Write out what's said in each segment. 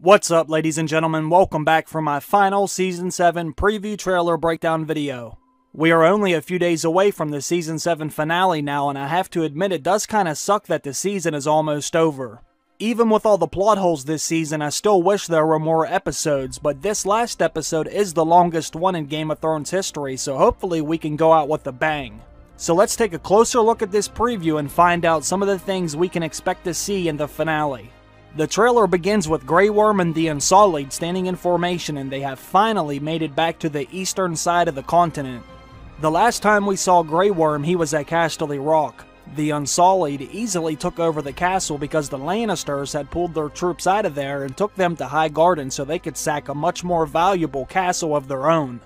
What's up, ladies and gentlemen? Welcome back for my final Season 7 preview trailer breakdown video. We are only a few days away from the Season 7 finale now, and I have to admit it does kinda suck that the season is almost over. Even with all the plot holes this season, I still wish there were more episodes, but this last episode is the longest one in Game of Thrones history, so hopefully we can go out with a bang. So let's take a closer look at this preview and find out some of the things we can expect to see in the finale. The trailer begins with Grey Worm and the Unsullied standing in formation, and they have finally made it back to the eastern side of the continent. The last time we saw Grey Worm, he was at Casterly Rock. The Unsullied easily took over the castle because the Lannisters had pulled their troops out of there and took them to High Garden so they could sack a much more valuable castle of their own.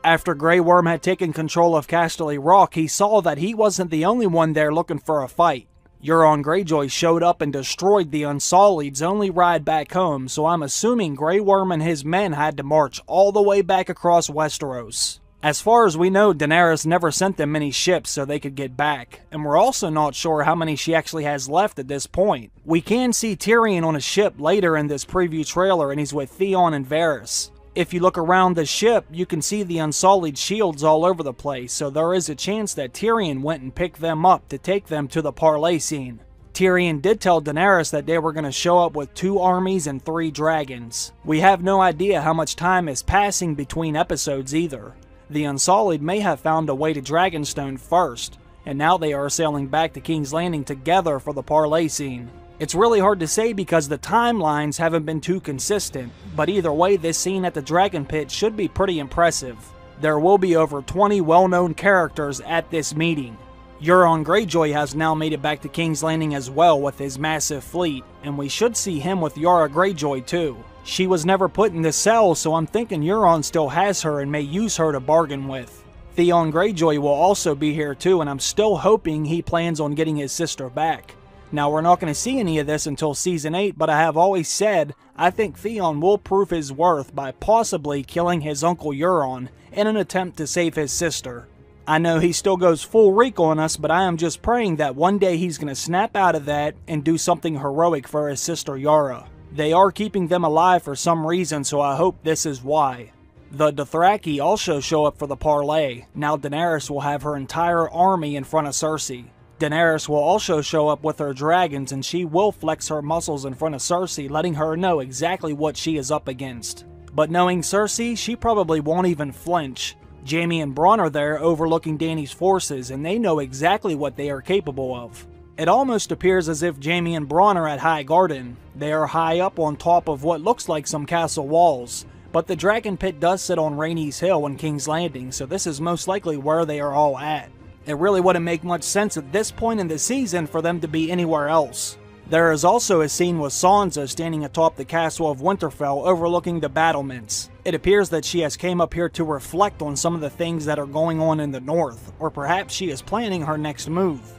After Grey Worm had taken control of Casterly Rock, he saw that he wasn't the only one there looking for a fight. Euron Greyjoy showed up and destroyed the Unsullied's only ride back home, so I'm assuming Grey Worm and his men had to march all the way back across Westeros. As far as we know, Daenerys never sent them many ships so they could get back, and we're also not sure how many she actually has left at this point. We can see Tyrion on a ship later in this preview trailer, and he's with Theon and Varys. If you look around the ship, you can see the Unsullied shields all over the place, so there is a chance that Tyrion went and picked them up to take them to the parlay scene. Tyrion did tell Daenerys that they were going to show up with 2 armies and 3 dragons. We have no idea how much time is passing between episodes either. The Unsullied may have found a way to Dragonstone first, and now they are sailing back to King's Landing together for the parlay scene. It's really hard to say because the timelines haven't been too consistent, but either way, this scene at the Dragon Pit should be pretty impressive. There will be over 20 well-known characters at this meeting. Euron Greyjoy has now made it back to King's Landing as well with his massive fleet, and we should see him with Yara Greyjoy too. She was never put in the cell, so I'm thinking Euron still has her and may use her to bargain with. Theon Greyjoy will also be here too, and I'm still hoping he plans on getting his sister back. Now, we're not going to see any of this until Season 8, but I have always said I think Theon will prove his worth by possibly killing his uncle Euron in an attempt to save his sister. I know he still goes full reek on us, but I am just praying that one day he's going to snap out of that and do something heroic for his sister Yara. They are keeping them alive for some reason, so I hope this is why. The Dothraki also show up for the parlay. Now Daenerys will have her entire army in front of Cersei. Daenerys will also show up with her dragons, and she will flex her muscles in front of Cersei, letting her know exactly what she is up against. But knowing Cersei, she probably won't even flinch. Jaime and Bronn are there overlooking Dany's forces, and they know exactly what they are capable of. It almost appears as if Jaime and Bronn are at High Garden. They are high up on top of what looks like some castle walls, but the Dragon Pit does sit on Rhaenys Hill in King's Landing, so this is most likely where they are all at. It really wouldn't make much sense at this point in the season for them to be anywhere else. There is also a scene with Sansa standing atop the castle of Winterfell overlooking the battlements. It appears that she has came up here to reflect on some of the things that are going on in the north, or perhaps she is planning her next move.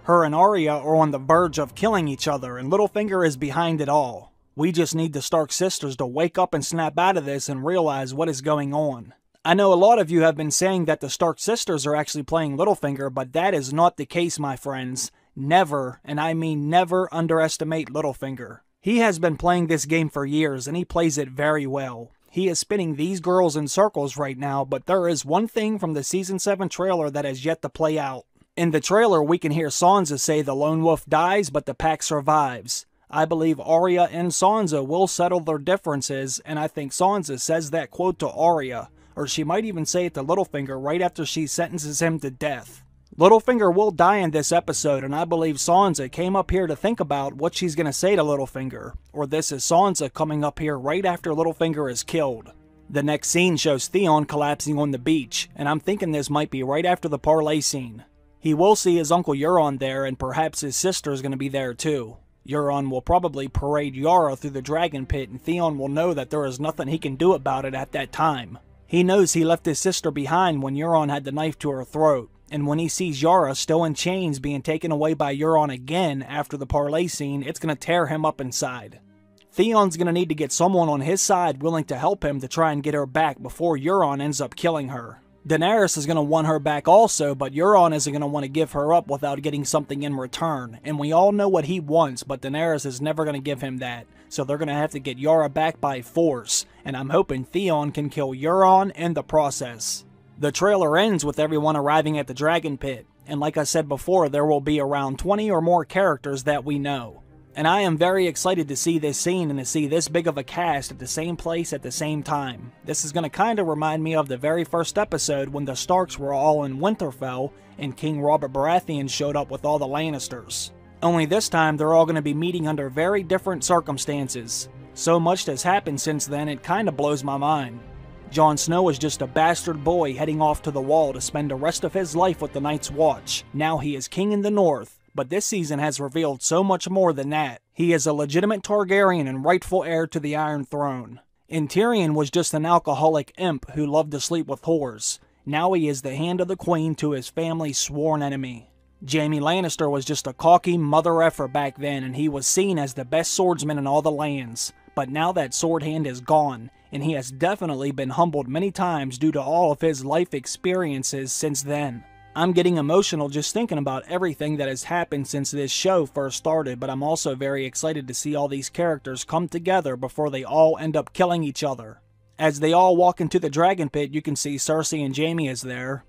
Her and Arya are on the verge of killing each other, and Littlefinger is behind it all. We just need the Stark sisters to wake up and snap out of this and realize what is going on. I know a lot of you have been saying that the Stark sisters are actually playing Littlefinger, but that is not the case, my friends. Never, and I mean never, underestimate Littlefinger. He has been playing this game for years, and he plays it very well. He is spinning these girls in circles right now, but there is one thing from the Season 7 trailer that has yet to play out. In the trailer, we can hear Sansa say the Lone Wolf dies, but the pack survives. I believe Arya and Sansa will settle their differences, and I think Sansa says that quote to Arya, or she might even say it to Littlefinger right after she sentences him to death. Littlefinger will die in this episode, and I believe Sansa came up here to think about what she's going to say to Littlefinger, or this is Sansa coming up here right after Littlefinger is killed. The next scene shows Theon collapsing on the beach, and I'm thinking this might be right after the parlay scene. He will see his uncle Euron there, and perhaps his sister is going to be there too. Euron will probably parade Yara through the Dragon Pit, and Theon will know that there is nothing he can do about it at that time. He knows he left his sister behind when Euron had the knife to her throat, and when he sees Yara still in chains being taken away by Euron again after the parlay scene, it's going to tear him up inside. Theon's going to need to get someone on his side willing to help him to try and get her back before Euron ends up killing her. Daenerys is going to want her back also, but Euron isn't going to want to give her up without getting something in return, and we all know what he wants, but Daenerys is never going to give him that. so they're going to have to get Yara back by force, and I'm hoping Theon can kill Euron in the process. The trailer ends with everyone arriving at the Dragon Pit, and like I said before, there will be around 20 or more characters that we know. And I am very excited to see this scene and to see this big of a cast at the same place at the same time. This is going to kind of remind me of the very first episode when the Starks were all in Winterfell and King Robert Baratheon showed up with all the Lannisters. Only this time they're all going to be meeting under very different circumstances. So much has happened since then it kind of blows my mind. Jon Snow is just a bastard boy heading off to the Wall to spend the rest of his life with the Night's Watch. Now he is king in the North. But this season has revealed so much more than that. He is a legitimate Targaryen and rightful heir to the Iron Throne. And Tyrion was just an alcoholic imp who loved to sleep with whores. Now he is the hand of the Queen to his family's sworn enemy. Jaime Lannister was just a cocky mother effer back then, and he was seen as the best swordsman in all the lands. But now that sword hand is gone, and he has definitely been humbled many times due to all of his life experiences since then. I'm getting emotional just thinking about everything that has happened since this show first started, but I'm also very excited to see all these characters come together before they all end up killing each other. As they all walk into the Dragon Pit, you can see Cersei and Jaime is there,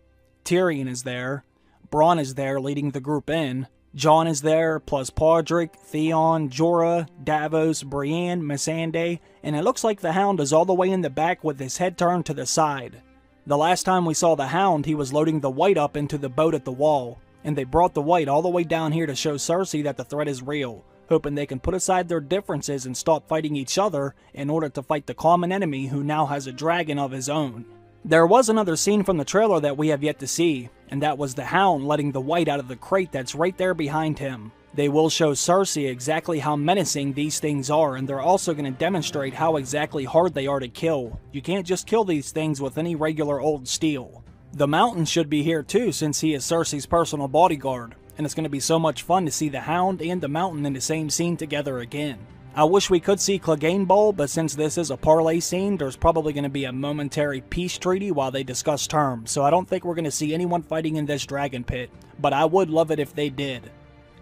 Tyrion is there, Bronn is there leading the group in, Jon is there, plus Podrick, Theon, Jorah, Davos, Brienne, Missandei, and it looks like the Hound is all the way in the back with his head turned to the side. The last time we saw the Hound, he was loading the White up into the boat at the Wall, and they brought the White all the way down here to show Cersei that the threat is real, hoping they can put aside their differences and stop fighting each other in order to fight the common enemy who now has a dragon of his own. There was another scene from the trailer that we have yet to see, and that was the Hound letting the White out of the crate that's right there behind him. They will show Cersei exactly how menacing these things are, and they're also going to demonstrate how exactly hard they are to kill. You can't just kill these things with any regular old steel. The Mountain should be here too, since he is Cersei's personal bodyguard, and it's going to be so much fun to see the Hound and the Mountain in the same scene together again. I wish we could see Clegane Bowl, but since this is a parlay scene, there's probably going to be a momentary peace treaty while they discuss terms, so I don't think we're going to see anyone fighting in this Dragon Pit, but I would love it if they did.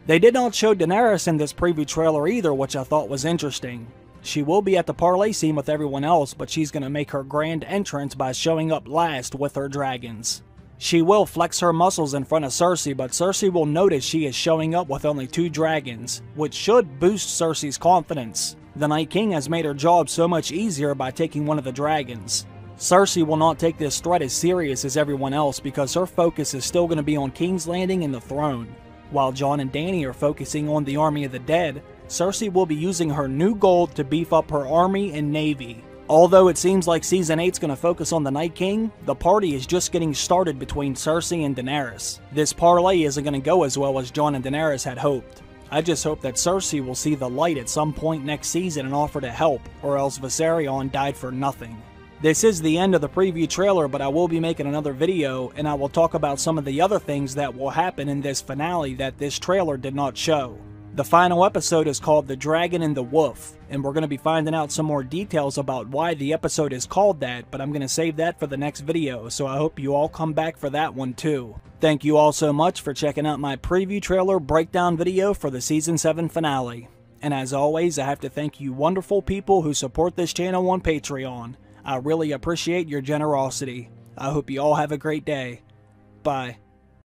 They did not show Daenerys in this preview trailer either, which I thought was interesting. She will be at the parlay scene with everyone else, but she's going to make her grand entrance by showing up last with her dragons. She will flex her muscles in front of Cersei, but Cersei will notice she is showing up with only 2 dragons, which should boost Cersei's confidence. The Night King has made her job so much easier by taking one of the dragons. Cersei will not take this threat as serious as everyone else because her focus is still going to be on King's Landing and the throne. While Jon and Dany are focusing on the Army of the Dead, Cersei will be using her new gold to beef up her army and navy. Although it seems like Season 8 is going to focus on the Night King, the party is just getting started between Cersei and Daenerys. This parlay isn't going to go as well as Jon and Daenerys had hoped. I just hope that Cersei will see the light at some point next season and offer to help, or else Viserion died for nothing. This is the end of the preview trailer, but I will be making another video, and I will talk about some of the other things that will happen in this finale that this trailer did not show. The final episode is called The Dragon and the Wolf, and we're going to be finding out some more details about why the episode is called that, but I'm going to save that for the next video, so I hope you all come back for that one too. Thank you all so much for checking out my preview trailer breakdown video for the Season 7 finale. And as always, I have to thank you wonderful people who support this channel on Patreon. I really appreciate your generosity. I hope you all have a great day. Bye.